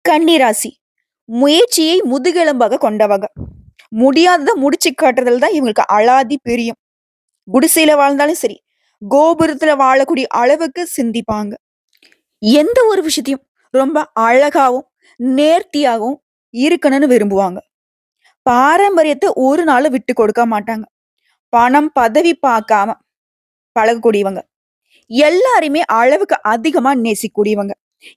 கன்னிராசி முயற்சியை முதுகெலும்பாக கொண்டவங்க. முடியாதத முடிச்சு காட்டுறதுல தான் இவங்களுக்கு அலாதி பிரியம். குடிசையில வாழ்ந்தாலும் சரி, கோபுரத்துல வாழக்கூடிய அளவுக்கு சிந்திப்பாங்க. எந்த ஒரு விஷயத்தையும் ரொம்ப அழகாவும், நேர்த்தியாகவும் இருக்கணும்னு விரும்புவாங்க. பாரம்பரியத்த ஒரு நாளும் விட்டு கொடுக்க மாட்டாங்க. பணம், பதவி பார்க்காம பழகக்கூடியவங்க. எல்லாரையுமே அளவுக்கு அதிகமா நேசிக்கக்கூடியவங்க.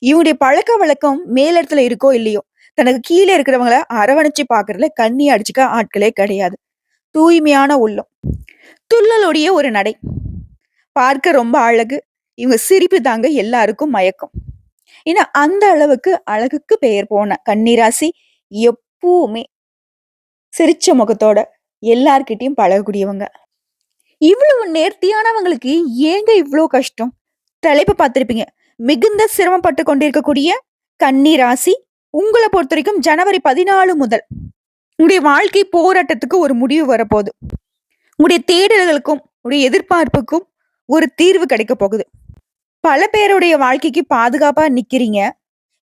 இவங்களுடைய பழக்கவழக்கம் மேலிடத்துல இருக்கோ இல்லையோ, தனக்கு கீழ இருக்கிறவங்கள அரவணைச்சு பார்க்கிறதுல கண்ணி அடிச்சுக்க ஆட்களே கிடையாது. தூய்மையான உள்ளம். துள்ளலுடைய ஒரு நடை. பார்க்க ரொம்ப அழகு. இவங்க சிரிப்பு தாங்க எல்லாருக்கும் மயக்கம். ஏன்னா, அந்த அளவுக்கு அழகுக்கு பெயர் போன கன்னிராசி எப்பவுமே சிரிச்ச முகத்தோட எல்லார்கிட்டயும் பழகக்கூடியவங்க. இவ்வளவு நேர்த்தியானவங்களுக்கு ஏங்க இவ்ளோ கஷ்டம்? தலைப்பு பார்த்திருப்பீங்க. மிகுந்த சிரமப்பட்டு கொண்டிருக்கக்கூடிய கன்னி ராசி, உங்கள பொறுத்தவரைக்கும் ஜனவரி 14 முதல் உங்களுடைய வாழ்க்கை போராட்டத்துக்கு ஒரு முடிவு வரப்போகுது. உங்களுடைய தேடல்களுக்கும், உங்களுடைய எதிர்பார்ப்புக்கும் ஒரு தீர்வு கிடைக்க போகுது. பல பேருடைய வாழ்க்கைக்கு பாதுகாப்பா நிக்கிறீங்க.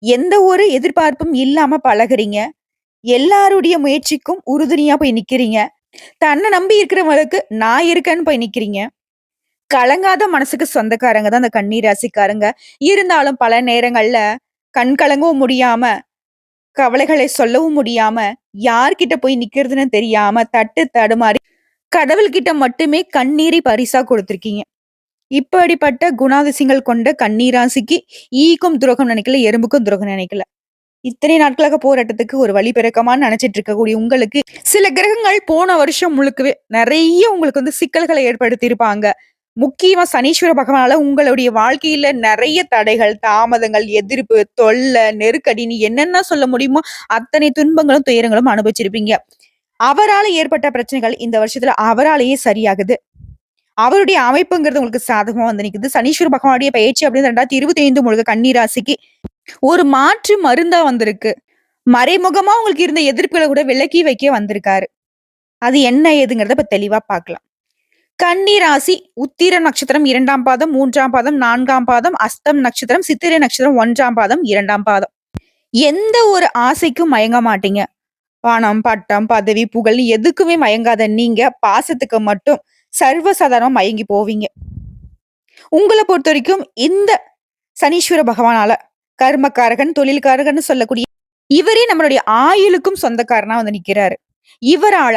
எந்த ஒரு எதிர்பார்ப்பும் இல்லாம பழகுறீங்க. எல்லாருடைய முயற்சிக்கும் உறுதுணையா போய் நிக்கிறீங்க. தன்னை நம்பி இருக்கிறவங்களுக்கு நான் இருக்கேன்னு போய் நிக்கிறீங்க. கலங்காத மனசுக்கு சொந்தக்காரங்க தான் அந்த கன்னி ராசிக்காரங்க. இருந்தாலும் பல நேரங்கள்ல கண் கலங்கவும் முடியாம, கவலைகளை சொல்லவும் முடியாம, யார்கிட்ட போய் நிக்கிறதுன்னு தெரியாம தட்டு தடுமாறி கடவுள்கிட்ட மட்டுமே கண்ணீரை பரிசா கொடுத்திருக்கீங்க. இப்படிப்பட்ட குணாதிசயங்கள் கொண்ட கன்னி ராசிக்கு ஈக்கும் துரோகம் நினைக்கல, எறும்புக்கும் துரோகம் நினைக்கல. இத்தனை நாட்களாக போராட்டத்துக்கு ஒரு வழி பிறக்கமான்னு நினைச்சிட்டு இருக்கக்கூடிய உங்களுக்கு சில கிரகங்கள் போன வருஷம் முழுக்கவே நிறைய உங்களுக்கு சிக்கல்களை ஏற்படுத்தி இருப்பாங்க. முக்கியமா சனீஸ்வர பகவானால உங்களுடைய வாழ்க்கையில நிறைய தடைகள், தாமதங்கள், எதிர்ப்பு, தொல்லை, நெருக்கடின்னு என்னென்ன சொல்ல முடியுமோ அத்தனை துன்பங்களும், துயரங்களும் அனுபவிச்சிருப்பீங்க. அவரால ஏற்பட்ட பிரச்சனைகள் இந்த வருஷத்துல அவராலேயே சரியாகுது. அவருடைய அமைப்புங்கிறது உங்களுக்கு சாதகமா வந்து நிக்குது. சனீஸ்வர பகவானுடைய பயிற்சி அப்படின்னு 2025 முழுக்க கன்னி ராசிக்கு ஒரு மாற்று மருந்தா வந்திருக்கு. மறைமுகமா உங்களுக்கு இருந்த எதிர்ப்புகளை கூட விலக்கி வைக்க வந்திருக்காரு. அது என்ன ஏதுங்கிறத இப்ப தெளிவா பார்க்கலாம். கன்னி ராசி உத்திர நட்சத்திரம் 2ஆம் பாதம், 3ஆம் பாதம், 4ஆம் பாதம், அஸ்தம் நட்சத்திரம், சித்திரை நட்சத்திரம் 1ஆம் பாதம், 2ஆம் பாதம். எந்த ஒரு ஆசைக்கும் மயங்க மாட்டீங்க. பணம், பட்டம், பதவி, புகழ் எதுக்குமே மயங்காத நீங்க பாசத்துக்கு மட்டும் சர்வசாதாரணமா மயங்கி போவீங்க. உங்களை பொறுத்த வரைக்கும் இந்த சனீஸ்வர பகவானால கர்மக்காரகன், தொழில்காரகன் சொல்லக்கூடிய இவரே நம்மளுடைய ஆயுளுக்கும் சொந்தக்காரனா வந்து நிக்கிறாரு. இவரால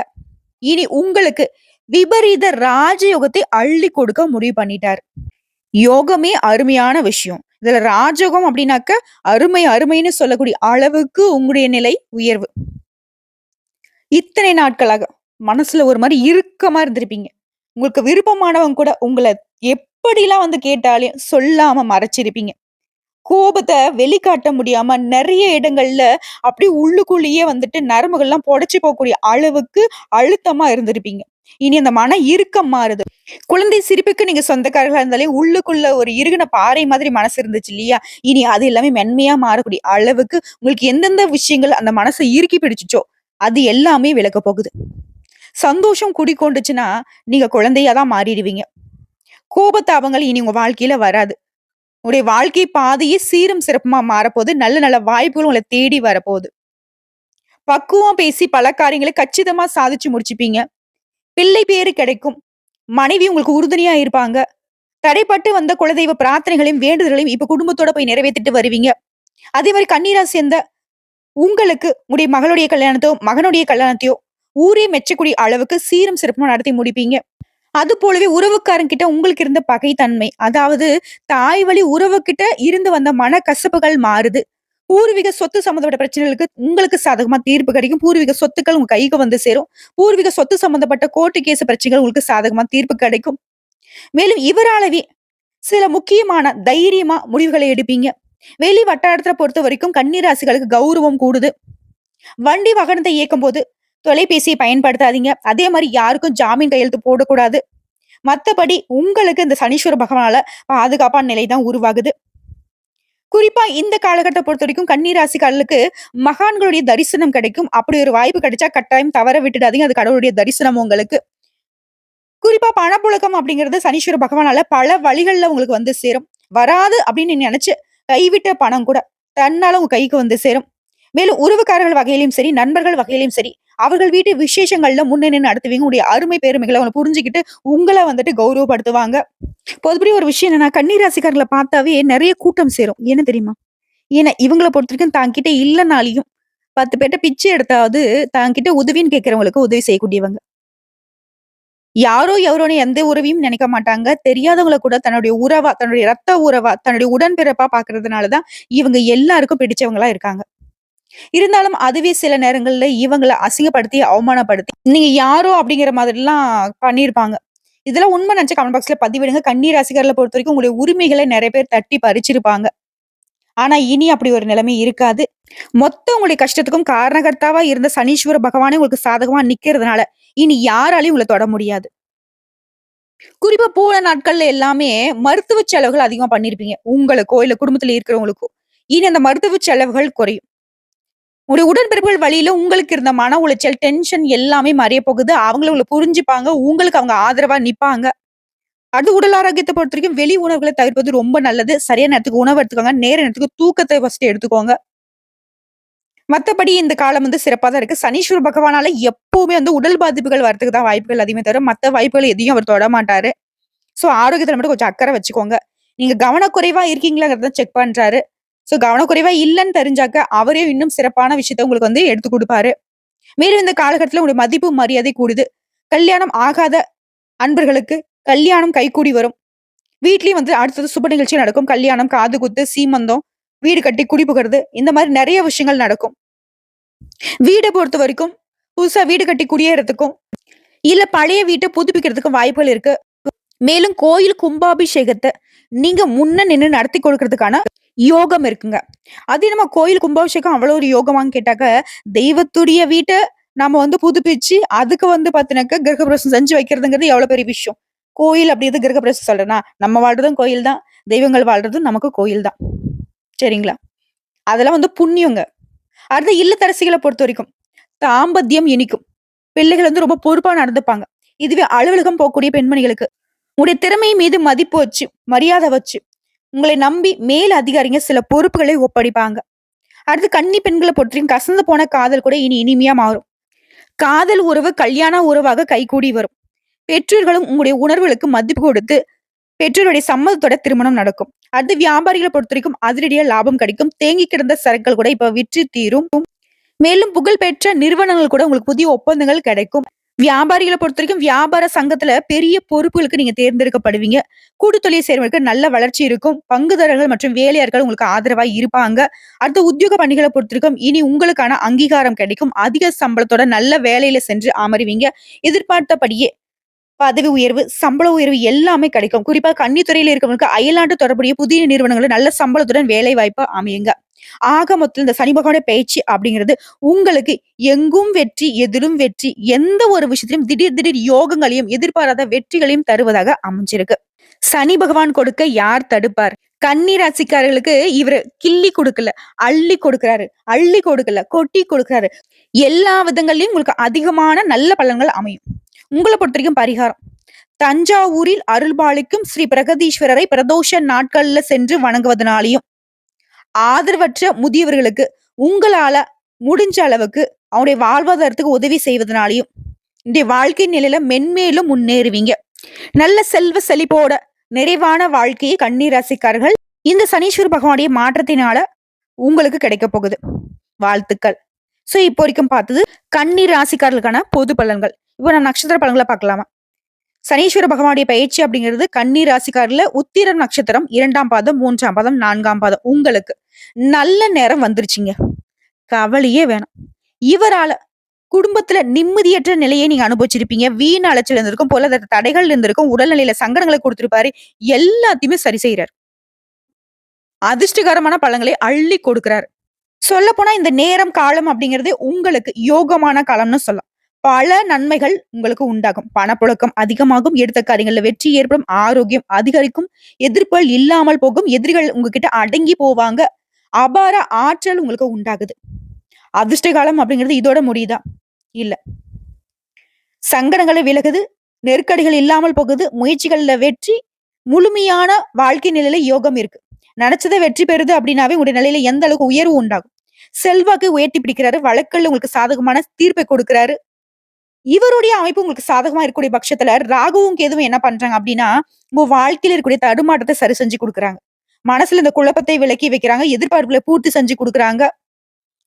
இனி உங்களுக்கு விபரீத ராஜயோகத்தை அள்ளி கொடுக்க முடிவு பண்ணிட்டாரு. யோகமே அருமையான விஷயம். இதுல ராஜயோகம் அப்படின்னாக்க அருமை அருமைன்னு சொல்லக்கூடிய அளவுக்கு உங்களுடைய நிலை உயர்வு. இத்தனை நாட்களாக மனசுல ஒரு மாதிரி இறுக்கமா இருந்திருப்பீங்க. உங்களுக்கு விருப்பமானவங்க கூட உங்களை எப்படிலாம் வந்து கேட்டாலையும் சொல்லாம மறைச்சிருப்பீங்க. கோபத்தை வெளிக்காட்ட முடியாம நிறைய இடங்கள்ல அப்படியே உள்ளுக்குள்ளேயே நரம்புகள்லாம் புடைச்சு போகக்கூடிய அளவுக்கு அழுத்தமா இருந்திருப்பீங்க. இனி அந்த மன இறுக்கம் மாறுது. குழந்தை சிரிப்புக்கு நீங்க சொந்தக்காரர்களா இருந்தாலே உள்ளுக்குள்ள ஒரு இறுகின பாறை மாதிரி மனசு இருந்துச்சு இல்லையா? இனி அது எல்லாமே மென்மையா மாறக்கூடிய அளவுக்கு உங்களுக்கு எந்தெந்த விஷயங்கள் அந்த மனசை இறுக்கி பிடிச்சுச்சோ அது எல்லாமே விலக போகுது. சந்தோஷம் குடிக்கொண்டுச்சுன்னா நீங்க குழந்தையா தான் மாறிடுவீங்க. கோபத்தாபங்கள் இனி உங்க வாழ்க்கையில வராது. உங்களுடைய வாழ்க்கை பாதையே சீரும் சிறப்புமா மாறப்போகுது. நல்ல நல்ல வாய்ப்புகள் உங்களை தேடி வரப்போகுது. பக்குவம் பேசி பல காரியங்களை கச்சிதமா சாதிச்சு முடிச்சுப்பீங்க. பிள்ளை பேரு கிடைக்கும். மனைவி உங்களுக்கு உறுதுணையா இருப்பாங்க. தடைப்பட்டு வந்த குலதெய்வ பிரார்த்தனைகளையும் வேண்டுதல்களையும் இப்ப குடும்பத்தோட போய் நிறைவேற்றிட்டு வருவீங்க. அதே மாதிரி கன்னிராசி சேர்ந்த உங்களுக்கு உங்களுடைய மகளுடைய கல்யாணத்தையோ, மகனுடைய கல்யாணத்தையோ ஊரே மெச்சக்கூடிய அளவுக்கு சீரும் சிறப்புமா நடத்தி முடிப்பீங்க. அது போலவே உறவுக்காரங்கிட்ட உங்களுக்கு இருந்த பகைத்தன்மை, அதாவது தாய் வழி உறவுகிட்ட இருந்து வந்த மனக்கசப்புகள் மாறுது. பூர்வீக சொத்து சம்பந்தப்பட்ட பிரச்சனைகளுக்கு உங்களுக்கு சாதகமா தீர்ப்பு கிடைக்கும். பூர்வீக சொத்துக்கள் உங்க கைக்கு வந்து சேரும். பூர்வீக சொத்து சம்பந்தப்பட்ட கோர்ட்டு கேஸ் பிரச்சனைகள் உங்களுக்கு சாதகமா தீர்ப்பு கிடைக்கும். மேலும் இவராலவே சில முக்கியமான தைரியமா முடிவுகளை எடுப்பீங்க. வெளி வட்டாரத்தை பொறுத்த வரைக்கும் கன்னிராசிகளுக்கு கௌரவம் கூடுது. வண்டி வாகனத்தை இயக்கும் போது தொலைபேசியை பயன்படுத்தாதீங்க. அதே மாதிரி யாருக்கும் ஜாமீன் கையெழுத்து போடக்கூடாது. மத்தபடி உங்களுக்கு இந்த சனீஸ்வர பகவானால பாதுகாப்பான நிலை தான் உருவாகுது. குறிப்பா இந்த காலகட்டத்தை பொறுத்த வரைக்கும் கன்னிராசிக்காரர்களுக்கு மகான்களுடைய தரிசனம் கிடைக்கும். அப்படி ஒரு வாய்ப்பு கிடைச்சா கட்டாயம் தவற விட்டுடாதீங்க. அது கடவுளுடைய தரிசனம் உங்களுக்கு. குறிப்பா பணப்புழக்கம் அப்படிங்கிறது சனீஸ்வர பகவானால பல வழிகள்ல உங்களுக்கு வந்து சேரும். வராது அப்படின்னு நீ நினைச்சு கைவிட்ட பணம் கூட தன்னால உங்க கைக்கு வந்து சேரும். மேலும் உறவுக்காரர்கள் வகையிலும் சரி, நண்பர்கள் வகையிலும் சரி, அவர்கள் வீட்டு விசேஷங்கள்ல முன்ன நின்னு நடத்துவீங்க. உங்களுடைய அருமை பெருமைகள அவங்க புரிஞ்சுகிட்டு, உங்கள வந்துட்டு கௌரவப்படுத்துவாங்க. பொதுப்படி ஒரு விஷயம் என்னன்னா, கன்னி ராசிக்காரர்கள பார்த்தாவே நெறைய கூட்டம் சேரும். என்ன தெரியுமா? ஏன்னா, இவங்கள பொறுத்தவரைக்கும் தாங்கிட்ட இல்லனாலியும் 10 பேர்ட்ட பிச்சை எடுத்தாவது தாங்கிட்ட உதவின்னு கேட்கிறவங்களுக்கு உதவி செய்யக்கூடியவங்க. யாரோ எவரோன்னு எந்த உறவையும் நினைக்க மாட்டாங்க. தெரியாதவங்கள கூட தன்னுடைய உறவா, தன்னுடைய ரத்த உறவா, தன்னுடைய உடன்பிறப்பா பார்க்கறதுனால தான் இவங்க எல்லாருக்கும் பிடிச்சவங்களா இருக்காங்க. இருந்தாலும் அதுவே சில நேரங்கள்ல இவங்கள அசிங்கப்படுத்தி, அவமானப்படுத்தி, நீங்க யாரோ அப்படிங்கிற மாதிரிலாம் பண்ணியிருப்பாங்க. இதெல்லாம் உண்மை நெனச்சா கமெண்ட் பாக்ஸ்ல பதிவிடுங்க. கன்னி ராசிக்காரர்கள பொறுத்தவரைக்கும் உங்களுடைய உரிமைகள நெறைய பேர் தட்டி பறிச்சிருப்பாங்க. ஆனா, இனி அப்படி ஒரு நிலைமை இருக்காது. மொத்த உங்களுடைய கஷ்டத்துக்கும் காரணகர்த்தாவா இருந்த சனீஸ்வர பகவானே உங்களுக்கு சாதகமா நிக்கிறதுனால, இனி யாராலயும் உங்கள தொட முடியாது. குறிப்பா போன நாட்கள்ல எல்லாமே மருத்துவ செலவுகள் அதிகமா பண்ணியிருப்பீங்க. உங்களுக்கோ, இல்ல குடும்பத்தில இருக்கிறவங்களுக்கோ. இனி அந்த மருத்துவ செலவுகள் குறையும். உங்களுடைய உடன்பிறப்புகள் வழியில உங்களுக்கு இருந்த மன உளைச்சல், டென்ஷன் எல்லாமே மறைய போகுது. அவங்களும் உங்கள புரிஞ்சுப்பாங்க. உங்களுக்கு அவங்க ஆதரவா நிப்பாங்க. அடுத்து உடல் ஆரோக்கியத்த பொறுத்தவரைக்கும் வெளி உணவுகள தவிர்ப்பது ரொம்ப நல்லது. சரியான நேரத்துக்கு உணவு எடுத்துக்கோங்க. நேர நேரத்துக்கு தூக்கத்த ஃபர்ஸ்ட்டு எடுத்துக்கோங்க. மத்தபடி இந்த காலம் சிறப்பா தான் இருக்கு. சனீஸ்வர பகவானால எப்பவுமே உடல் பாதிப்புகள் வரதுக்கு தான் வாய்ப்புகள் அதிகமே தவிர, மத்த வாய்ப்புகள் எதையும் அவர் தொடமாட்டாரு. சோ ஆரோக்கியத்துல மட்டும் கொஞ்சம் அக்கறை வச்சுக்கோங்க. நீங்க கவனக்குறைவா இருக்கீங்களாங்கிறத செக் பண்றாரு. சோ கவனக்குறைவா இல்லன்னு தெரிஞ்சாக்க, அவரே இன்னும் சிறப்பான விஷயத்த உங்களுக்கு எடுத்து குடுப்பாரு. மேலும் இந்த காலகட்டத்துல உங்களுடைய மதிப்பு, மரியாதை கூடுது. கல்யாணம் ஆகாத அன்பர்களுக்கு கல்யாணம் கைகூடி வரும். வீட்லயும் அடுத்தது சுப நிகழ்ச்சி நடக்கும். கல்யாணம், காதுகுத்து, சீமந்தம், வீடு கட்டி குடி புகுறது இந்த மாரி நெறைய விஷயங்கள் நடக்கும். வீட பொறுத்தவரைக்கும் புதுசா வீடு கட்டி குடியேறதுக்கும், இல்ல பழைய வீட்ட புதுப்பிக்கிறதுக்கும் வாய்ப்புகள் இருக்கு. மேலும் கோயில் கும்பாபிஷேகத்த நீங்க முன்ன நின்னு நடத்தி கொடுக்கறதுக்கான யோகம் இருக்குங்க. அது நம்ம கோயில் கும்பாபிஷேகம் அவ்வளோ ஒரு யோகமான்னு கேட்டாக்க, தெய்வத்துடைய வீட்ட நாம புதுப்பிச்சு, அதுக்கு பாத்தீங்கன்னாக்க கிரகப்பிரவேசம் செஞ்சு வைக்கிறதுங்கிறது எவ்வளோ பெரிய விஷயம். கோயில் அப்படி எது கிரகப்பிரவேசம் சொல்றேன்னா, நம்ம வாழ்றதும் கோயில் தான். தெய்வங்கள் வாழ்றதும் நமக்கு கோயில் தான். சரிங்களா? அதெல்லாம் புண்ணியங்க. அடுத்து இல்லத்தரசிகள பொறுத்தவரைக்கும், தாம்பத்தியம் இனிக்கும். பிள்ளைகள் ரொம்ப பொறுப்பா நடந்துப்பாங்க. இதுவே அலுவலகம் போகக்கூடிய பெண்மணிகளுக்கு, உங்களுடைய திறமை மீது மதிப்பு வச்சு, மரியாதை வச்சு, உங்களை நம்பி மேல் அதிகாரிங்க சில பொறுப்புகளை ஒப்படைப்பாங்க. அடுத்து கன்னி பெண்கள பொறுத்தவரைக்கும் கசந்து போன காதல் கூட இனி இனிமையா மாறும். காதல் உறவு கல்யாண உறவாக கைகூடி வரும். பெற்றோர்களும் உங்களுடைய உணர்வுகளுக்கு மதிப்பு கொடுத்து, பெற்றோருடைய சம்மதத்தோட திருமணம் நடக்கும். அடுத்து வியாபாரிகள பொறுத்தவரைக்கும் அதிரடியா லாபம் கிடைக்கும். தேங்கி கிடந்த சரக்குகள் கூட இப்ப விற்று தீரும். மேலும் புகழ்பெற்ற நிறுவனங்கள் கூட உங்களுக்கு புதிய ஒப்பந்தங்கள் கிடைக்கும். வியாபாரிகள பொறுத்தவரைக்கும் வியாபார சங்கத்துல பெரிய பொறுப்புகளுக்கு நீங்க தேர்ந்தெடுக்கப்படுவீங்க. கூட்டு தொழில் செய்றவங்களுக்கு நல்ல வளர்ச்சி இருக்கும். பங்குதாரர்கள் மற்றும் வேலையாட்கள் உங்களுக்கு ஆதரவா இருப்பாங்க. அடுத்த உத்தியோக பணிகள பொறுத்தவரைக்கும் இனி உங்களுக்கான அங்கீகாரம் கிடைக்கும். அதிக சம்பளத்தோட நல்ல வேலையில சென்று அமருவீங்க. எதிர்பார்த்தபடியே பதவி உயர்வு, சம்பள உயர்வு எல்லாமே கிடைக்கும். குறிப்பா கன்னித்துறையில இருக்கவங்களுக்கு அயல்நாட்டு தொடர்புடைய புதிய நிறுவனங்கள்ல நல்ல சம்பளத்துடன் வேலை வாய்ப்பு அமையுங்க. ஆக மொத்தத்துல இந்த சனி பகவானுடைய பயிற்சி அப்படிங்கிறது உங்களுக்கு எங்கும் வெற்றி, எதிலும் வெற்றி, எந்த ஒரு விஷயத்திலும் திடீர் திடீர் யோகங்களையும், எதிர்பாராத வெற்றிகளையும் தருவதாக அமைஞ்சிருக்கு. சனி பகவான் கொடுக்க யார் தடுப்பார்? கன்னி ராசிக்காரர்களுக்கு இவரு கிள்ளி கொடுக்கல, அள்ளி கொடுக்கிறாரு. அள்ளி கொடுக்கல, கொட்டி கொடுக்கிறாரு. எல்லா விதங்கள்லயும் உங்களுக்கு அதிகமான நல்ல பலன்கள் அமையும். உங்கள பொறுத்தவரைக்கும் பரிகாரம். தஞ்சாவூரில் அருள்பாலிக்கும் ஸ்ரீ பிரகதீஸ்வரரை பிரதோஷ நாட்கள்ல சென்று வணங்குவதனாலையும், ஆதரவற்ற முதியவர்களுக்கு உங்களால முடிஞ்ச அளவுக்கு அவனுடைய வாழ்வாதாரத்துக்கு உதவி செய்வதனாலையும், இன்றைய வாழ்க்கை நிலையில மென்மேலும் முன்னேறுவீங்க. நல்ல செல்வ செழிப்போட நிறைவான வாழ்க்கையை கன்னி ராசிக்காரர்கள் இந்த சனீஸ்வர பகவானுடைய மாற்றத்தினால உங்களுக்கு கிடைக்க போகுது. வாழ்த்துக்கள். சோ இப்போ வரைக்கும் பார்த்தது கன்னி ராசிக்காரர்களுக்கான பொது பலன்கள். இப்போ நம்ம நட்சத்திர பலன்களை பார்க்கலாமா? சனீஸ்வர பகவானுடைய பயிற்சி அப்படிங்கிறது கன்னி ராசிக்காரர்ல உத்திரம் நட்சத்திரம் 2ஆம் பாதம், 3ஆம் பாதம், 4ஆம் பாதம் உங்களுக்கு நல்ல நேரம் வந்துருச்சுங்க. கவலையே வேணாம். இவரால குடும்பத்துல நிம்மதியற்ற நிலையை நீங்க அனுபவிச்சிருப்பீங்க. வீண் அலைச்சல் இருந்திருக்கும், பொருளாதார தடைகள் இருந்திருக்கும், உடல்நிலையில சங்கடங்களை கொடுத்திருப்பாரு. எல்லாத்தையுமே சரி செய்யறாரு. அதிர்ஷ்டகரமான பலன்களை அள்ளி கொடுக்கிறாரு. சொல்லப்போனா இந்த நேரம், காலம் அப்படிங்கிறது உங்களுக்கு யோகமான காலம்னு சொல்லலாம். பல நன்மைகள் உங்களுக்கு உண்டாகும். பணப்புழக்கம் அதிகமாகும். எடுத்த காரியங்கள்ல வெற்றி ஏற்படும். ஆரோக்கியம் அதிகரிக்கும். எதிர்ப்புகள் இல்லாமல் போகும். எதிரிகள் உங்ககிட்ட அடங்கி போவாங்க. அபார ஆற்றல் உங்களுக்கு உண்டாகுது. அதிர்ஷ்ட காலம் அப்படிங்கிறது இதோட முடியுதா? இல்ல. சங்கடங்களை விலகுது. நெருக்கடிகள் இல்லாமல் போகுது. முயற்சிகள்ல வெற்றி. முழுமையான வாழ்க்கை நிலையில யோகம் இருக்கு. நினைச்சதை வெற்றி பெறுது அப்படின்னாவே உங்களுடைய நிலையில எந்த அளவுக்கு உயர்வு உண்டாகும். செல்வாக்கு உயர்த்தி பிடிக்கிறாரு. வழக்குகள்ல உங்களுக்கு சாதகமான தீர்ப்பை கொடுக்கிறாரு. இவருடைய அமைப்பு உங்களுக்கு சாதகமா இருக்கக்கூடிய பட்சத்துல, ராகுவும் கேதுவும் என்ன பண்றாங்க அப்டின்னா, உங்க வாழ்க்கையில இருக்கக்கூடிய தடுமாற்றத்த சரி செஞ்சு குடுக்குறாங்க. மனசுல இந்த குழப்பத்தை விலக்கி வைக்கிறாங்க. எதிர்பார்ப்புகள பூர்த்தி செஞ்சு குடுக்குறாங்க.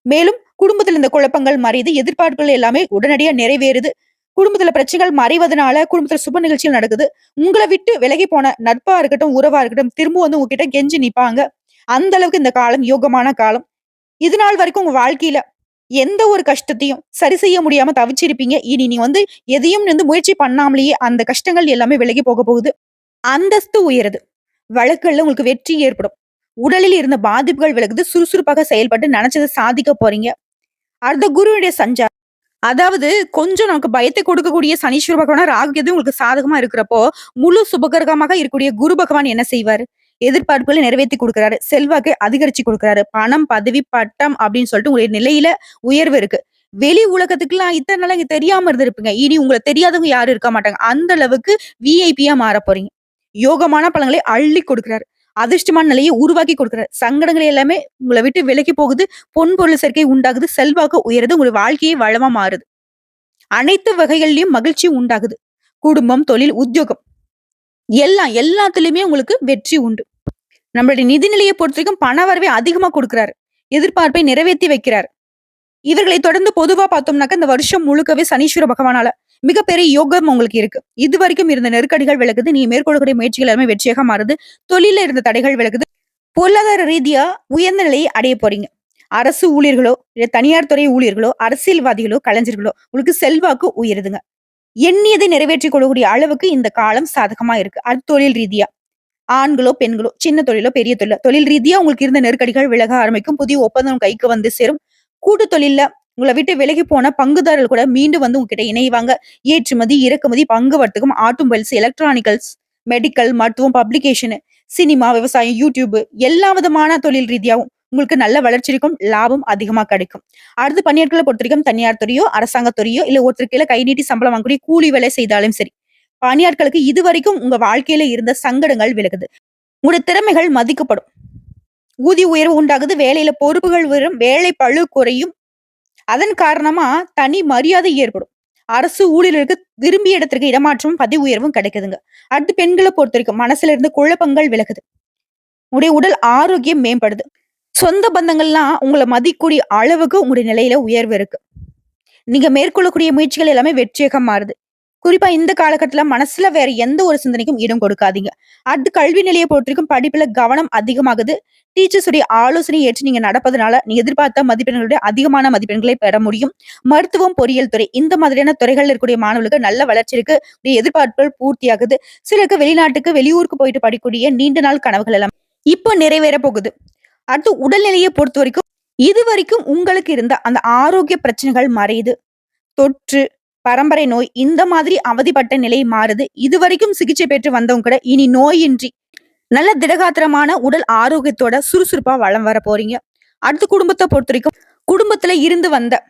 மேலும் குடும்பத்துல இந்த குழப்பங்கள் மறையுது. எதிர்பார்ப்புகள் எல்லாமே உடனடியா நிறைவேறுது. குடும்பத்துல பிரச்சனைகள் மறைவதனால, குடும்பத்துல சுப நிகழ்ச்சிகள் நடக்குது. உங்கள விட்டு விலகி போன நட்பா இருக்கட்டும், உறவா இருக்கட்டும், திரும்ப வந்து உங்ககிட்ட கெஞ்சி நிப்பாங்க. அந்த அளவுக்கு இந்த காலம் யோகமான காலம். இது நாள் வரைக்கும் உங்க வாழ்க்கையில எந்த ஒரு கஷ்டத்தையும் சரி செய்ய முடியாம தவிச்சிருப்பீங்க. இனி நீ வந்து எதையும் வந்து முயற்சி பண்ணாமலேயே அந்த கஷ்டங்கள் எல்லாமே விலகி போக போகுது. அந்தஸ்து உயருது. வழக்குகள்ல உங்களுக்கு வெற்றி ஏற்படும். உடலில் இருந்த பாதிப்புகள் விலகுது. சுறுசுறுப்பாக செயல்பட்டு நெனச்சத சாதிக்க போறீங்க. அடுத்த குருவுடைய சஞ்சாரம். அதாவது கொஞ்சம் நமக்கு பயத்தை கொடுக்கக்கூடிய சனீஸ்வர பகவானா, ராகு கேது உங்களுக்கு சாதகமா இருக்கிறப்போ, முழு சுபகிரகமாக இருக்கக்கூடிய குரு பகவான் என்ன செய்வாரு? எதிர்பார்ப்புகளை நிறைவேத்தி குடுக்குறாரு. செல்வாக்கை அதிகரிச்சு குடுக்குறாரு. பணம், பதவி, பட்டம் அப்படின்னு சொல்லிட்டு உங்களுடைய நிலையில உயர்வு இருக்கு. வெளி உலகத்துக்குலாம் இத்தன நாளா இங்க தெரியாம இருந்திருப்பீங்க. இனி உங்கள தெரியாதவங்க யாரும் இருக்க மாட்டாங்க. அந்த அளவுக்கு விஐபியா மாறப் போறீங்க. யோகமான பலன்களை அள்ளி கொடுக்கிறாரு. அதிர்ஷ்டமான நிலையை உருவாக்கி கொடுக்கிறாரு. சங்கடங்கள் எல்லாமே உங்கள விட்டு விலகி போகுது. பொன் பொருள் சேர்க்கை உண்டாகுது. செல்வாக்கு உயருது. உங்க வாழ்க்கையே வளமா மாறுது. அனைத்து வகைகள்லயும் மகிழ்ச்சி உண்டாகுது. குடும்பம், தொழில், உத்தியோகம் எல்லாத்துலயுமே உங்களுக்கு வெற்றி உண்டு. நம்மளுடைய நிதிநிலையை பொறுத்தவரைக்கும் பண வரவை அதிகமா குடுக்குறாரு. எதிர்பார்ப்பை நிறைவேத்தி வைக்கிறார். இவர்களை தொடர்ந்து பொதுவா பார்த்தோம்னாக்க, இந்த வருஷம் முழுக்கவே சனீஸ்வர பகவானால மிகப்பெரிய யோகம் உங்களுக்கு இருக்கு. இதுவரைக்கும் இருந்த நெருக்கடிகள் விலகுது. நீங்க மேற்கொள்ளக்கூடிய முயற்சிகள் எல்லாமே வெற்றியாக மாறுது. தொழில்ல இருந்த தடைகள் விலகுது. பொருளாதார ரீதியா உயர்ந்த நிலையை அடைய போறீங்க. அரசு ஊழியர்களோ, இல்ல தனியார் துறை ஊழியர்களோ, அரசியல்வாதிகளோ, கலைஞர்களோ உங்களுக்கு செல்வாக்கு உயருதுங்க. எண்ணியதை நிறைவேற்றிக் கொள்ளக்கூடிய அளவுக்கு இந்த காலம் சாதகமா இருக்கு. அது தொழில் ரீதியா. ஆண்களோ, பெண்களோ, சின்ன தொழிலோ, பெரிய தொழிலோ, தொழில் ரீதியா உங்களுக்கு இருந்த நெருக்கடிகள் விலக ஆரம்பிக்கும். புதிய ஒப்பந்தம் கைக்கு வந்து சேரும். கூட்டு தொழில்ல உங்கள விட்டு விலகி போன பங்குதாரர்கள் கூட மீண்டும் வந்து உங்ககிட்ட இணைவாங்க. ஏற்றுமதி, இறக்குமதி, பங்கு வர்த்தகம், ஆட்டோமொபைல்ஸ், எலக்ட்ரானிக்கல்ஸ், மெடிக்கல், மருத்துவம், பப்ளிகேஷன், சினிமா, விவசாயம், யூடியூப் எல்லா விதமான தொழில் ரீதியாவும் உங்களுக்கு நல்ல வளர்ச்சி இருக்கும். லாபம் அதிகமா கிடைக்கும். அடுத்து பணியாட்களை பொறுத்தவரைக்கும் தனியார் துறையோ, அரசாங்க துறையோ, இல்ல ஒருத்தருக்கு கீழ கை நீட்டி சம்பளம் வாங்கக்கூடிய கூலி வேலை செய்தாலும் சரி. பணியாட்களுக்கு இதுவரைக்கும் உங்க வாழ்க்கையில இருந்த சங்கடங்கள் விலகுது. உங்களுடைய திறமைகள் மதிக்கப்படும். ஊதிய உயர்வு உண்டாகுது. வேலையில பொறுப்புகள் உயரும். வேலை பளு குறையும். அதன் காரணமா தனி மரியாதை ஏற்படும். அரசு ஊழியர்களுக்கு விரும்பிய இடத்திற்கு இடமாற்றமும், பதவி உயர்வும் கிடைக்குதுங்க. அடுத்து பெண்களை பொறுத்தவரைக்கும் மனசுல இருந்து குழப்பங்கள் விலகுது. உங்களுடைய உடல் ஆரோக்கியம் மேம்படுது. சொந்த பந்தங்கள்லாம் உங்கள மதிக்கக்கூடிய அளவுக்கு உங்களுடைய நிலையில உயர்வு இருக்கு. நீங்க மேற்கொள்ளக்கூடிய முயற்சிகள் எல்லாமே வெற்றியாக மாறுது. குறிப்பா இந்த காலகட்டத்துல மனசுல வேற எந்த ஒரு சிந்தனைக்கும் இடம் கொடுக்காதீங்க. அடுத்து கல்வி நிலையை பொறுத்தவரைக்கும் படிப்புல கவனம் அதிகமாகுது. டீச்சர்ஸ் உடைய ஆலோசனை ஏற்று நீங்க நடப்பதனால நீங்க எதிர்பார்த்த மதிப்பெண்களுடைய அதிகமான மதிப்பெண்களை பெற முடியும். மருத்துவம், பொறியியல் துறை இந்த மாதிரியான துறைகள்ல இருக்கக்கூடிய மாணவர்களுக்கு நல்ல வளர்ச்சி இருக்கு. உடைய எதிர்பார்ப்புகள் பூர்த்தியாகுது. சிலருக்கு வெளிநாட்டுக்கு, வெளியூருக்கு போயிட்டு படிக்கக்கூடிய நீண்ட நாள் கனவுகள் எல்லாம் இப்போ நிறைவேற போகுது. அடுத்து உடல்நிலையை பொறுத்தவரைக்கும் இதுவரைக்கும் உங்களுக்கு இருந்த அந்த ஆரோக்கிய பிரச்சனைகள் மறையுது. தொற்று, பரம்பரை நோய் இந்த மாதிரி அவதிப்பட்ட நிலை மாறுது. இதுவரைக்கும் சிகிச்சை பெற்று வந்தவங்க கூட இனி நோயின்றி நல்ல திடகாத்திரமான உடல் ஆரோக்கியத்தோட சுறுசுறுப்பா வளம் வர போறீங்க. அடுத்து குடும்பத்தை பொறுத்தவரைக்கும் குடும்பத்துல இருந்து வந்த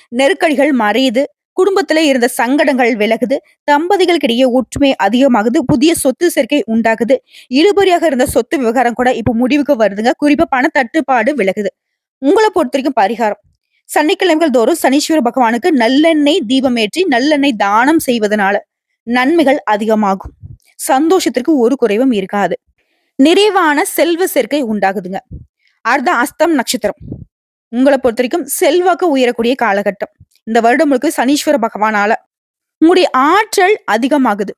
நெருக்கடிகள் மறையுது. குடும்பத்துல இருந்த சங்கடங்கள் விலகுது. தம்பதிகளுக்கிடையே ஒற்றுமை அதிகமாகுது. புதிய சொத்து சேர்க்கை உண்டாகுது. இழுபறியாக இருந்த சொத்து விவகாரம் கூட இப்ப முடிவுக்கு வருதுங்க. குறிப்பா பண தட்டுப்பாடு விலகுது. உங்களை பொறுத்தவரைக்கும் பரிகாரம் சனிக்கிழமைகள் தோறும் சனீஸ்வர பகவானுக்கு நல்லெண்ணெய் தீபம் ஏற்றி நல்லெண்ணெய் தானம் செய்வதனால நன்மைகள் அதிகமாகும். சந்தோஷத்திற்கு ஒரு குறைவும் இருக்காது. நிறைவான செல்வ சேர்க்கை உண்டாகுதுங்க. அடுத்த அஸ்தம் நட்சத்திரம் உங்களை பொறுத்தவரைக்கும் செல்வாக்கு உயரக்கூடிய காலகட்டம். இந்த வருடம் முழுக்க சனீஸ்வர பகவானால உங்களுடைய ஆற்றல் அதிகமாகுது.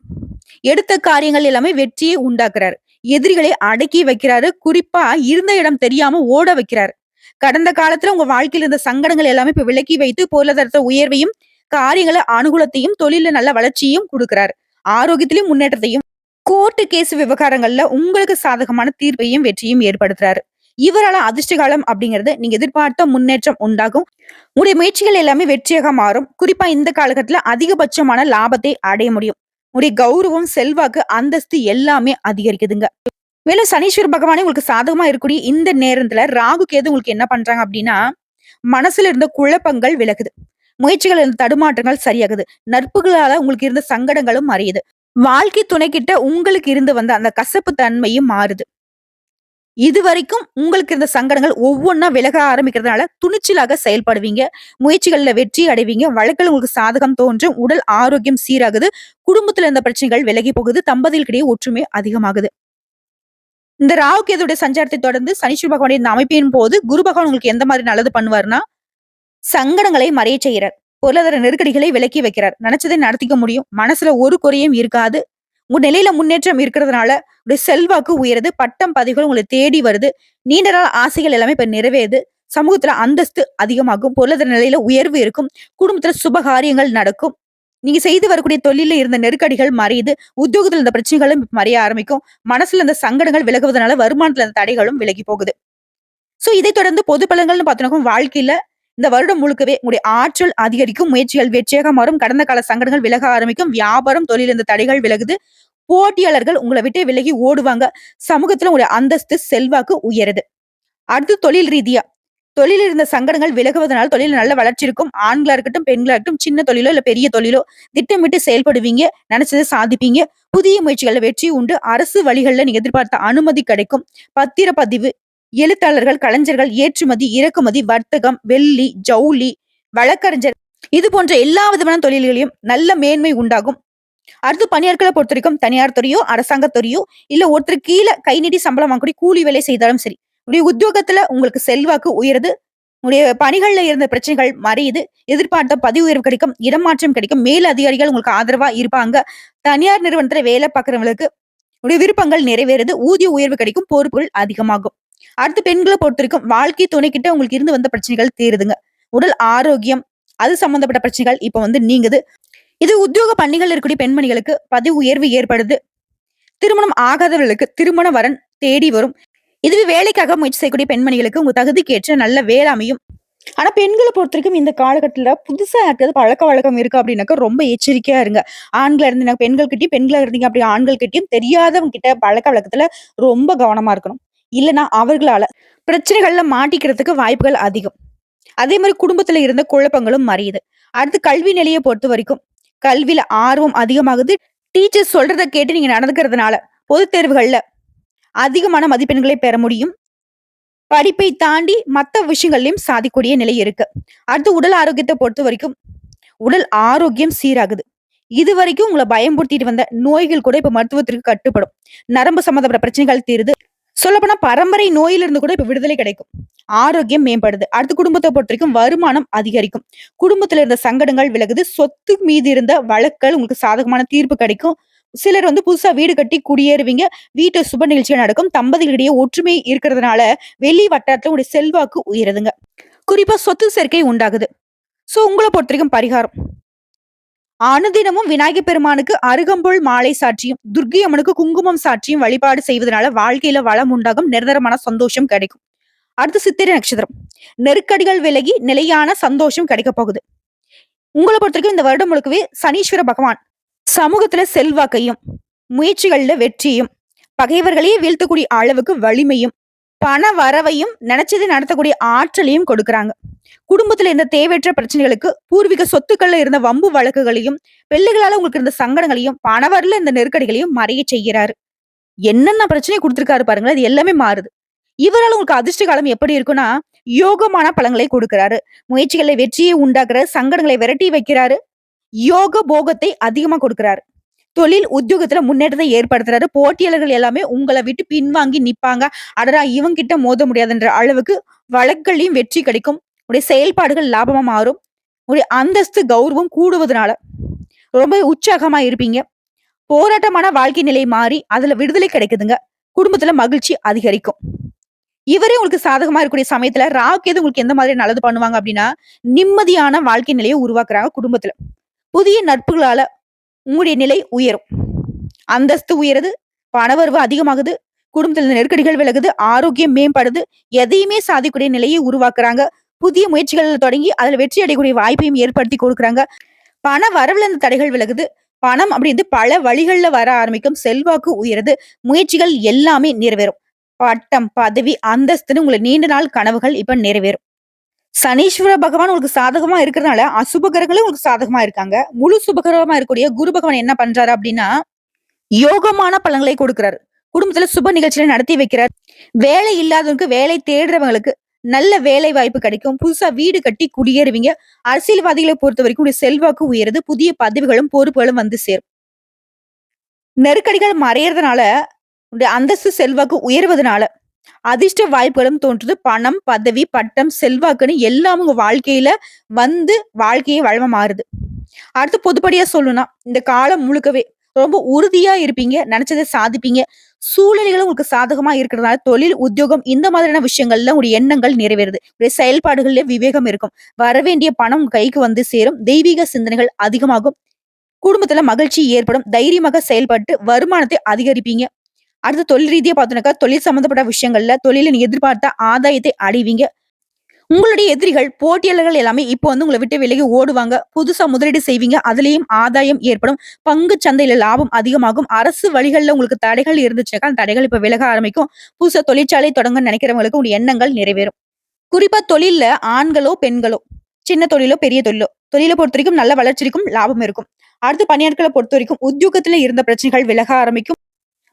எடுத்த காரியங்கள் எல்லாமே வெற்றியை உண்டாக்குறாரு. எதிரிகளை அடக்கி வைக்கிறாரு. குறிப்பா இருந்த இடம் தெரியாம ஓட வைக்கிறாரு. கடந்த காலத்துல உங்க வாழ்க்கையில இருந்த சங்கடங்கள் எல்லாமே இப்ப விலக்கி வைத்து பொருளாதாரத்தை உயர்வையும், காரியங்கள அனுகூலத்தையும், தொழில நல்ல வளர்ச்சியும் கொடுக்கிறாரு. ஆரோக்கியத்திலும் முன்னேற்றத்தையும், கோர்ட்டு கேஸ் விவகாரங்கள்ல உங்களுக்கு சாதகமான தீர்ப்பையும் வெற்றியும் ஏற்படுத்துறாரு. இவரால அதிர்ஷ்ட காலம் அப்படிங்கிறது நீங்க எதிர்பார்த்த முன்னேற்றம் உண்டாகும். உங்களுடைய முயற்சிகள் எல்லாமே வெற்றியாக மாறும். குறிப்பா இந்த காலகட்டத்துல அதிகபட்சமான லாபத்தை அடைய முடியும். உங்களுடைய கௌரவம், செல்வாக்கு, அந்தஸ்து எல்லாமே அதிகரிக்குதுங்க. மேலும் சனீஸ்வர பகவானே உங்களுக்கு சாதகமா இருக்கக்கூடிய இந்த நேரத்துல ராகு கேது உங்களுக்கு என்ன பண்றாங்க அப்படின்னா, மனசுல இருந்த குழப்பங்கள் விலகுது. முயற்சிகள் இருந்த தடுமாற்றங்கள் சரியாகுது. நட்புகளால உங்களுக்கு இருந்த சங்கடங்களும் மறையுது. வாழ்க்கை துணைக்கிட்ட உங்களுக்கு இருந்து வந்த அந்த கசப்பு தன்மையும் மாறுது. இதுவரைக்கும் உங்களுக்கு இருந்த சங்கடங்கள் ஒவ்வொன்னா விலக ஆரம்பிக்கிறதுனால துணிச்சலாக செயல்படுவீங்க. முயற்சிகள்ல வெற்றி அடைவீங்க. வழக்குல உங்களுக்கு சாதகம் தோன்றும். உடல் ஆரோக்கியம் சீராகுது. குடும்பத்துல இருந்த பிரச்சனைகள் விலகி போகுது. தம்பதிகளுக்கிடையே ஒற்றுமை அதிகமாகுது. இந்த ராகு கேதுவுடைய சஞ்சாரத்தை தொடர்ந்து சனீஸ்வர பகவானுடைய இந்த அமைப்பின் போது குரு பகவான் உங்களுக்கு எந்த மாதிரி நல்லது பண்ணுவாருன்னா, சங்கடங்களை மறையச் செய்றார். பொருளாதார நெருக்கடிகளை விலக்கி வைக்கிறார். நினைச்சதை நடத்திக்க முடியும். மனசுல ஒரு குறையும் இருக்காது. உங்க நிலையில முன்னேற்றம் இருக்கிறதுனால உடைய செல்வாக்கு உயருது. பட்டம் பதவிகள் உங்களை தேடி வருது. நீண்ட நாள் ஆசைகள் எல்லாமே இப்ப நிறைவேறுது. சமூகத்துல அந்தஸ்து அதிகமாகும். பொருளாதார நிலையில உயர்வு இருக்கும். குடும்பத்துல சுபகாரியங்கள் நடக்கும். நீங்க செய்து வரக்கூடிய தொழில்ல இருந்த நெருக்கடிகள் மறையுது. உத்தியோகத்துல இருந்த பிரச்சனைகளும் மறைய ஆரம்பிக்கும். மனசுல இருந்த சங்கடங்கள் விலகுவதனால வருமானத்துல இருந்த தடைகளும் விலகி போகுது. சோ இதை தொடர்ந்து பொது பலன்கள்னு பார்த்தோம்னா வாழ்க்கையில இந்த வருடம் முழுக்கவே உங்களுடைய ஆற்றல் அதிகரிக்கும். முயற்சிகள் வெற்றியாக மாறும். கடந்த கால சங்கடங்கள் விலக ஆரம்பிக்கும். வியாபாரம், தொழில் இந்த தடைகள் விலகுது. போட்டியாளர்கள் உங்களை விட்டு விலகி ஓடுவாங்க. சமூகத்துல உங்களுடைய அந்தஸ்து, செல்வாக்கு உயருது. அடுத்து தொழில் ரீதியா தொழிலில் இருந்த சங்கடங்கள் விலகுவதனால் தொழில் நல்ல வளர்ச்சி இருக்கும். ஆண்களா இருக்கட்டும், பெண்களா இருக்கட்டும், சின்ன தொழிலோ இல்ல பெரிய தொழிலோ திட்டமிட்டு செயல்படுவீங்க. நினைச்சதை சாதிப்பீங்க. புதிய முயற்சிகள்ல வெற்றி உண்டு. அரசு வழிகள்ல நீங்க எதிர்பார்த்த அனுமதி கிடைக்கும். பத்திரப்பதிவு, எழுத்தாளர்கள், கலைஞர்கள், ஏற்றுமதி, இறக்குமதி, வர்த்தகம், வெள்ளி, ஜவுளி, வழக்கறிஞர் இது போன்ற எல்லா விதமான தொழில்களையும் நல்ல மேன்மை உண்டாகும். அடுத்து பணியாட்களை பொறுத்த வரைக்கும் தனியார் துறையோ, அரசாங்க துறையோ, இல்ல ஒருத்தர் கீழ கை நீட்டி சம்பளம் வாங்கக்கூடிய கூலி வேலை செய்தாலும் சரி, உங்களுடைய உத்தியோகத்துல உங்களுக்கு செல்வாக்கு உயருது. உங்களுடைய பணிகள்ல இருந்த பிரச்சனைகள் மறையுது. எதிர்பார்த்த பதவி உயர்வு கிடைக்கும். இடமாற்றம் கிடைக்கும். மேல் அதிகாரிகள் உங்களுக்கு ஆதரவா இருப்பாங்க. தனியார் நிறுவனத்துல வேலை பார்க்கிறவங்களுக்கு உடைய விருப்பங்கள் நிறைவேறுது. ஊதிய உயர்வு கிடைக்கும். பொறுப்புகள் அதிகமாகும். அடுத்து பெண்களை பொறுத்த வரைக்கும் வாழ்க்கை துணை கிட்ட உங்களுக்கு இருந்து வந்த பிரச்சனைகள் தீருதுங்க. உடல் ஆரோக்கியம் அது சம்பந்தப்பட்ட பிரச்சனைகள் இப்ப நீங்குது. இது உத்தியோக பணிகள் இருக்கக்கூடிய பெண்மணிகளுக்கு பதவி உயர்வு ஏற்படுது. திருமணம் ஆகாதவர்களுக்கு திருமண வரன் தேடி வரும். இதுவே வேலைக்காக முயற்சி செய்யக்கூடிய பெண்மணிகளுக்கு உங்க தகுதிக்கு ஏற்ற நல்ல வேலை அமையும். ஆனா பெண்களை பொறுத்த வரைக்கும் இந்த காலகட்டத்துல புதுசா யாருக்காவது பழக்க வழக்கம் இருக்கு அப்படின்னாக்கா ரொம்ப எச்சரிக்கையா இருங்க. ஆண்களா இருந்தீங்க பெண்கள் கிட்டயும், பெண்களா இருந்தீங்க அப்படி ஆண்கள் கிட்டயும் தெரியாதவங்க கிட்ட பழக்க வழக்கத்துல ரொம்ப கவனமா இருக்கணும். இல்லைன்னா அவர்களால பிரச்சனைகள்ல மாட்டிக்கிறதுக்கு வாய்ப்புகள் அதிகம். அதே மாதிரி குடும்பத்துல இருந்த குழப்பங்களும் மறையுது. அடுத்து கல்வி நிலையை பொறுத்த வரைக்கும் கல்வியில ஆர்வம் அதிகமாகுது. டீச்சர் சொல்றத கேட்டு நீங்க நடந்துக்கிறதுனால பொதுத் தேர்வுகள்ல அதிகமான மதிப்பெண்களை பெற முடியும். படிப்பை தாண்டி மத்த விஷயங்கள்லயும் சாதிக்கூடிய நிலை இருக்கு. அடுத்து உடல் ஆரோக்கியத்தை பொறுத்த வரைக்கும் உடல் ஆரோக்கியம் சீராகுது. இதுவரைக்கும் உங்களை பயம்படுத்திட்டு வந்த நோய்கள் கூட இப்ப மருத்துவத்திற்கு கட்டுப்படும். நரம்பு சம்பந்தப்பட்ட பிரச்சனைகள் தீருது. சொல்லப்போனா பரம்பரை நோயிலிருந்து கூட இப்ப விடுதலை கிடைக்கும். ஆரோக்கியம் மேம்படுது. அடுத்து குடும்பத்தை பொறுத்த வரைக்கும் வருமானம் அதிகரிக்கும். குடும்பத்துல இருந்த சங்கடங்கள் விலகுது. சொத்து மீது இருந்த வழக்குகள் உங்களுக்கு சாதகமான தீர்ப்பு கிடைக்கும். சிலர் புதுசா வீடு கட்டி குடியேறுவீங்க. வீட்டு சுப நிகழ்ச்சிகள் நடக்கும். தம்பதிகளிடையே ஒற்றுமை இருக்கிறதுனால வெளி வட்டாரத்துல உங்களுடைய செல்வாக்கு உயருதுங்க. குறிப்பா சொத்து சேர்க்கை உண்டாகுது. சோ உங்களை பொறுத்த வரைக்கும் பரிகாரம் அனுதினமும் விநாயகர் பெருமானுக்கு அருகம்புல் மாலை சாற்றியும், துர்க்கை அம்மனுக்கு குங்குமம் சாற்றியும் வழிபாடு செய்வதனால வாழ்க்கையில வளம் உண்டாகும். நிரந்தரமான சந்தோஷம் கிடைக்கும். அடுத்து சித்திரை நட்சத்திரம். நெருக்கடிகள் விலகி நிலையான சந்தோஷம் கிடைக்க போகுது. உங்களை பொறுத்த வரைக்கும் இந்த வருடம் முழுக்கவே சனீஸ்வர பகவான் சமூகத்துல செல்வாக்கையும், முயற்சிகள்ல வெற்றியும், பகைவர்களையே வீழ்த்தக்கூடிய அளவுக்கு வலிமையும், பண வரவையும், நினைச்சதை நடத்தக்கூடிய ஆற்றலையும் கொடுக்கறாங்க. குடும்பத்துல இருந்த தேவையற்ற பிரச்சனைகளுக்கு, பூர்வீக சொத்துக்கள்ல இருந்த வம்பு வழக்குகளையும், பிள்ளைகளால உங்களுக்கு இருந்த சங்கடங்களையும், பணவரல இருந்த நெருக்கடிகளையும் மறைய செய்கிறாரு. என்னென்ன பிரச்சனை கொடுத்திருக்காரு பாருங்களேன். அது எல்லாமே மாறுது. இவரால உங்களுக்கு அதிர்ஷ்ட காலம் எப்படி இருக்குன்னா, யோகமான பலன்களை கொடுக்கிறாரு. முயற்சிகளை வெற்றியை உண்டாக்குறாரு. சங்கடங்களை விரட்டி வைக்கிறாரு. யோக போகத்தை அதிகமா கொடுக்கிறாரு. தொழில் உத்தியோகத்துல முன்னேற்றத்தை ஏற்படுத்துறாரு. போட்டியாளர்கள் எல்லாமே உங்களை விட்டு பின்வாங்கி நிப்பாங்க. அடடா இவங்க கிட்ட மோத முடியாதுன்ற அளவுக்கு வழக்குகளையும் வெற்றி கிடைக்கும். உடைய செயல்பாடுகள் லாபமா மாறும். உடைய அந்தஸ்து கௌரவம் கூடுவதனால ரொம்ப உற்சாகமா இருப்பீங்க. போராட்டமான வாழ்க்கை நிலை மாறி அதுல விடுதலை கிடைக்குதுங்க. குடும்பத்துல மகிழ்ச்சி அதிகரிக்கும். இவரே உங்களுக்கு சாதகமா இருக்கக்கூடிய சமயத்துல ராக்கேது உங்களுக்கு எந்த மாதிரி நல்லது பண்ணுவாங்க அப்படின்னா, நிம்மதியான வாழ்க்கை நிலையை உருவாக்குறாங்க குடும்பத்துல. புதிய நட்புகளால உங்களுடைய நிலை உயரும். அந்தஸ்து உயருது. பணவரவு அதிகமாகுது. குடும்பத்தில் நெருக்கடிகள் விலகுது. ஆரோக்கியம் மேம்படுது. எதையுமே சாதிக்கூடிய நிலையை உருவாக்குறாங்க. புதிய முயற்சிகள் தொடங்கி அதுல வெற்றி அடையக்கூடிய வாய்ப்பையும் ஏற்படுத்தி கொடுக்குறாங்க. பண வரவுல இருந்து தடைகள் விலகுது. பணம் அப்படின்றது பல வழிகள்ல வர ஆரம்பிக்கும். செல்வாக்கு உயருது. முயற்சிகள் எல்லாமே நிறைவேறும். பட்டம், பதவி, அந்தஸ்துன்னு உங்களை நீண்ட நாள் கனவுகள் இப்ப நிறைவேறும். சனீஸ்வர பகவான் உங்களுக்கு சாதகமா இருக்கிறதுனால அசுப கிரகங்களும் உங்களுக்கு சாதகமா இருக்காங்க. முழு சுபகிரகமா இருக்கக்கூடிய குரு பகவான் என்ன பண்றாரு அப்படின்னா யோகமான பலன்களை கொடுக்கிறாரு. குடும்பத்துல சுப நிகழ்ச்சிகளை நடத்தி வைக்கிறார். வேலை இல்லாதவங்களுக்கு வேலை தேடுறவங்களுக்கு நல்ல வேலை வாய்ப்பு கிடைக்கும். புதுசா வீடு கட்டி குடியேறுவீங்க. அரசியல்வாதிகளை பொறுத்தவரைக்கும் உங்களுடைய செல்வாக்கு உயருது. புதிய பதவிகளும், பொறுப்புகளும் வந்து சேரும். நெருக்கடிகள் மறையறதுனால, உங்களுடைய அந்தஸ்து, செல்வாக்கு உயர்வதனால, அதிர்ஷ்ட வாய்ப்புகளும் தோன்றுது. பணம், பதவி, பட்டம், செல்வாக்குன்னு எல்லாமே உங்க வாழ்க்கையில வந்து வாழ்க்கையே வளமா மாறுது. அடுத்து பொதுப்படையா சொல்லணும்னா, இந்த காலம் முழுக்கவே ரொம்ப உறுதியா இருப்பீங்க. நெனச்சத சாதிப்பீங்க. சூழ்நிலைகளும் உங்களுக்கு சாதகமா இருக்கிறதுனால, தொழில், உத்தியோகம் இந்த மாதிரியான விஷயங்கள்ல உங்களுடைய எண்ணங்கள் நிறைவேறுது. உங்களுடைய செயல்பாடுகள்ல விவேகம் இருக்கும். வரவேண்டிய பணம் உங்க கைக்கு வந்து சேரும். தெய்வீக சிந்தனைகள் அதிகமாகும். குடும்பத்துல மகிழ்ச்சி ஏற்படும். தைரியமாக செயல்பட்டு வருமானத்தை அதிகரிப்பீங்க. அடுத்து தொழில் ரீதியா பார்த்தோம்னாக்கா, தொழில் சம்பந்தப்பட்ட விஷயங்கள்ல தொழில நீங்க எதிர்பார்த்த ஆதாயத்தை அடைவீங்க. உங்களுடைய எதிரிகள், போட்டியாளர்கள் எல்லாமே இப்போ வந்து உங்கள விட்டு விலகி ஓடுவாங்க. புதுசா முதலீடு செய்வீங்க. அதிலேயும் ஆதாயம் ஏற்படும். பங்கு சந்தையில லாபம் அதிகமாகும். அரசு வழிகள்ல உங்களுக்கு தடைகள் இருந்துச்சுனாக்கா, அந்த தடைகள் இப்ப விலக ஆரம்பிக்கும். புதுசா தொழிற்சாலை தொடங்க நினைக்கிறவங்களுக்கு உங்களுடைய எண்ணங்கள் நிறைவேறும். குறிப்பா தொழில்ல ஆண்களோ, பெண்களோ, சின்ன தொழிலோ, பெரிய தொழிலோ, தொழில பொறுத்தவரைக்கும் நல்ல வளர்ச்சி இருக்கும், லாபம் இருக்கும். அடுத்து பணியாட்கள பொறுத்தவரைக்கும் உத்தியோகத்துல இருந்த பிரச்சனைகள் விலக ஆரம்பிக்கும்.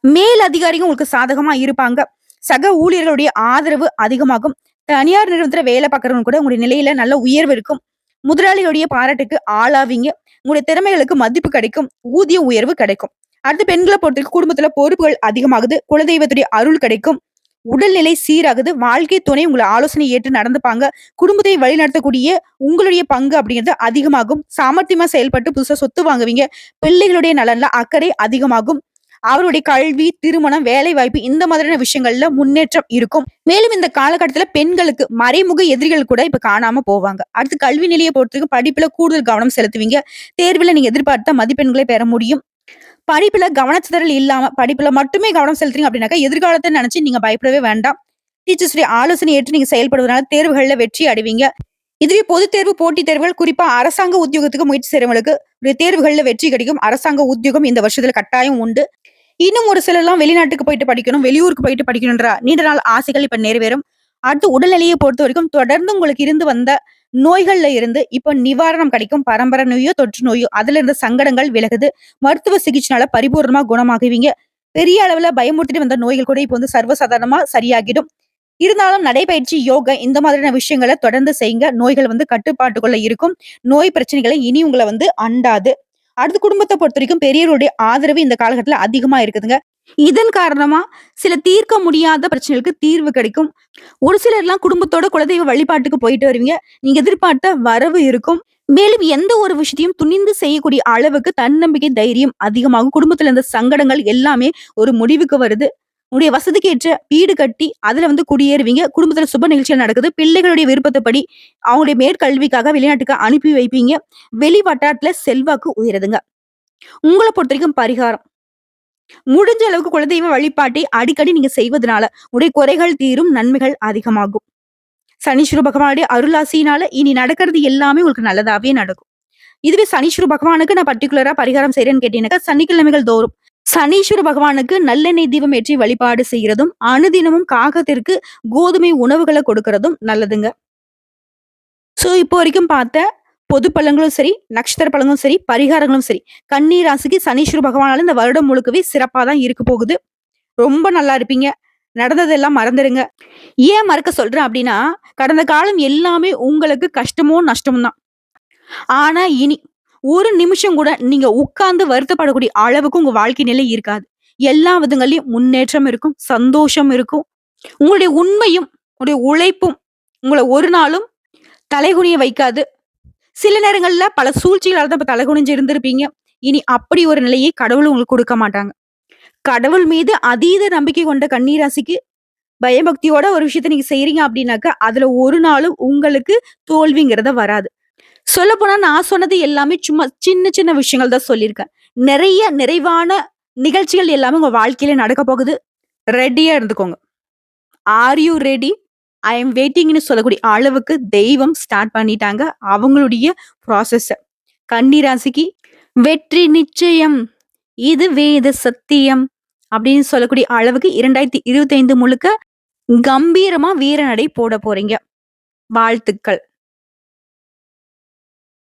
மேல் அதிகாரிகள் உங்களுக்கு சாதகமா இருப்பாங்க. சக ஊழியர்களுடைய ஆதரவு அதிகமாகும். தனியார் நிறுவனத்துல வேலை பார்க்கறவங்க கூட உங்களுடைய நிலையில நல்ல உயர்வு இருக்கும். முதலாளிகளுடைய பாராட்டுக்கு ஆளாவீங்க. உங்களுடைய திறமைகளுக்கு மதிப்பு கிடைக்கும். ஊதிய உயர்வு கிடைக்கும். அடுத்து பெண்களை பொறுத்தவரைக்கும் குடும்பத்துல பொறுப்புகள் அதிகமாகுது. குலதெய்வத்துடைய அருள் கிடைக்கும். உடல்நிலை சீராகுது. வாழ்க்கை துணை உங்களை ஆலோசனை ஏற்று நடந்துப்பாங்க. குடும்பத்தை வழிநடத்தக்கூடிய உங்களுடைய பங்கு அப்படிங்கிறது அதிகமாகும். சாமர்த்தியமா செயல்பட்டு புதுசா சொத்து வாங்குவீங்க. பிள்ளைகளுடைய நலன்ல அக்கறை அதிகமாகும். அவருடைய கல்வி, திருமணம், வேலை வாய்ப்பு இந்த மாதிரியான விஷயங்கள்ல முன்னேற்றம் இருக்கும். மேலும் இந்த காலகட்டத்துல பெண்களுக்கு மறைமுக எதிரிகள் கூட இப்ப காணாம போவாங்க. அடுத்து கல்வி நிலையை பொறுத்தவரைக்கும் படிப்புல கூடுதல் கவனம் செலுத்துவீங்க. தேர்வுல நீங்க எதிர்பார்த்த மதிப்பெண்களை பெற முடியும். படிப்புல கவனச்சிதறல் இல்லாம படிப்புல மட்டுமே கவனம் செலுத்துறீங்க அப்படின்னாக்கா, எதிர்காலத்தை நினைச்சு நீங்க பயப்படவே வேண்டாம். டீச்சர்ஸுடைய ஆலோசனை ஏற்று நீங்க செயல்படுவதனால தேர்வுகள்ல வெற்றி அடைவீங்க. இதுவே பொதுத் தேர்வு, போட்டித் தேர்வுகள் குறிப்பா அரசாங்க உத்தியோகத்துக்கு முயற்சி செய்றவங்களுக்கு தேர்வுகள்ல வெற்றி கிடைக்கும். அரசாங்க உத்தியோகம் இந்த வருஷத்துல கட்டாயம் உண்டு. இன்னும் ஒரு சிலர்லாம் வெளிநாட்டுக்கு போயிட்டு படிக்கணும், வெளியூருக்கு போயிட்டு படிக்கணும்ன்ற நீண்ட நாள் ஆசைகள் இப்ப நிறைவேறும். அடுத்து உடல்நிலையை பொறுத்தவரைக்கும் தொடர்ந்து உங்களுக்கு இருந்து வந்த நோய்கள்ல இருந்து இப்ப நிவாரணம் கிடைக்கும். பரம்பரை நோயோ, தொற்று நோயோ அதுல இருந்த சங்கடங்கள் விலகுது. மருத்துவ சிகிச்சைனால பரிபூர்ணமா குணமாகுவீங்க. பெரிய அளவுல பயமுறுத்திட்டு வந்த நோய்கள் கூட இப்ப வந்து சர்வசாதாரணமா சரியாகிடும். இருந்தாலும் நடைப்பயிற்சி, யோகா இந்த மாதிரியான விஷயங்கள தொடர்ந்து செய்யுங்க. நோய்கள் வந்து கட்டுப்பாட்டுக்குள்ள இருக்கும். நோய் பிரச்சனைகளை இனி உங்கள வந்து அண்டாது. அடுத்து குடும்பத்த பொறுத்தவரைக்கும் பெரியவருடைய ஆதரவு இந்த காலகட்டத்துல அதிகமா இருக்குதுங்க. இதன் காரணமா சில தீர்க்க முடியாத பிரச்சனைகளுக்கு தீர்வு கிடைக்கும். ஒரு சிலர்லாம் குடும்பத்தோட குலதெய்வ வழிபாட்டுக்கு போயிட்டு வருவீங்க. நீங்க எதிர்பார்த்த வரவு இருக்கும். மேலும் எந்த ஒரு விஷயத்தையும் துணிந்து செய்யக்கூடிய அளவுக்கு தன்னம்பிக்கை, தைரியம் அதிகமாகும். குடும்பத்துல இருந்த சங்கடங்கள் எல்லாமே ஒரு முடிவுக்கு வருது. உங்களுடைய வசதிக்கு ஏற்ற வீடு கட்டி அதுல வந்து குடியேறுவீங்க. குடும்பத்துல சுப நிகழ்ச்சிகள் நடக்குது. பிள்ளைகளுடைய விருப்பத்தைப்படி அவங்களுடைய மேற்கல்விக்காக வெளிநாட்டுக்கு அனுப்பி வைப்பீங்க. வெளி வட்டாரத்துல செல்வாக்கு உயருதுங்க. உங்கள பொறுத்தவரைக்கும் பரிகாரம். முடிஞ்ச அளவுக்கு குலதெய்வ வழிபாட்டை அடிக்கடி நீங்க செய்வதனால உடைய குறைகள் தீரும், நன்மைகள் அதிகமாகும். சனீஸ்வர பகவானுடைய அருளாசியினால இனி நடக்கிறது எல்லாமே உங்களுக்கு நல்லதாவே நடக்கும். இதுவே சனீஸ்வர பகவானுக்கு நான் பர்ட்டிகுலரா பரிகாரம் செய்றேன்னு கேட்டீங்கன்னாக்கா, சனிக்கிழமைகள் தோறும் சனீஸ்வர பகவானுக்கு நல்லெண்ணெய் தீபம் ஏற்றி வழிபாடு செய்யறதும், அனுதினமும் காகத்திற்கு கோதுமை உணவுகளை கொடுக்கறதும் நல்லதுங்க. சோ இப்போ வரைக்கும் பார்த்த பொது பலன்களும் சரி, நட்சத்திர பலன்களும் சரி, பரிகாரங்களும் சரி, கன்னி ராசிக்கு சனீஸ்வர பகவானால இந்த வருடம் முழுக்கவே சிறப்பா தான் இருக்க போகுது. ரொம்ப நல்லா இருப்பீங்க. நடந்ததெல்லாம் மறந்துடுங்க. ஏன் மறக்க சொல்றேன் அப்படின்னா, கடந்த காலம் எல்லாமே உங்களுக்கு கஷ்டமோ, நஷ்டமும் தான். ஆனா இனி ஒரு நிமிஷம் கூட நீங்க உட்கார்ந்து வருத்தப்படக்கூடிய அளவுக்கு உங்க வாழ்க்கை நிலை இருக்காது. எல்லா விதங்கள்லயும் முன்னேற்றம் இருக்கும், சந்தோஷம் இருக்கும். உங்களுடைய உண்மையும், உங்களுடைய உழைப்பும் உங்கள ஒரு நாளும் தலைகுனிய வைக்காது. சில நேரங்கள்ல பல சூழ்ச்சிகளால தான் இப்ப தலைகுனிஞ்சு இருந்திருப்பீங்க. இனி அப்படி ஒரு நிலையை கடவுள் உங்களுக்கு கொடுக்க மாட்டாங்க. கடவுள் மீது அதீத நம்பிக்கை கொண்ட கன்னி ராசிக்கு பயபக்தியோட ஒரு விஷயத்த நீங்க செய்றீங்க அப்படின்னாக்கா, அதுல ஒரு நாளும் உங்களுக்கு தோல்விங்கிறத வராது. சொல்லப்போனா நான் சொன்னது எல்லாமே சும்மா சின்ன சின்ன விஷயங்கள் தான் சொல்லியிருக்கேன். நிறைய நிறைவான நிகழ்ச்சிகள் எல்லாமே உங்க வாழ்க்கையில நடக்க போகுது. ரெடியா இருந்துக்கோங்க. Are you ready? I am வெயிட்டிங்ன்னு சொல்லக்கூடிய அளவுக்கு தெய்வம் ஸ்டார்ட் பண்ணிட்டாங்க. அவங்களுடைய ப்ராசஸ. கன்னி ராசிக்கு வெற்றி நிச்சயம். இது வேத சத்தியம். அப்படின்னு சொல்லக்கூடிய அளவுக்கு 2025 முழுக்க கம்பீரமா வீர நடை போட போறீங்க. வாழ்த்துக்கள்.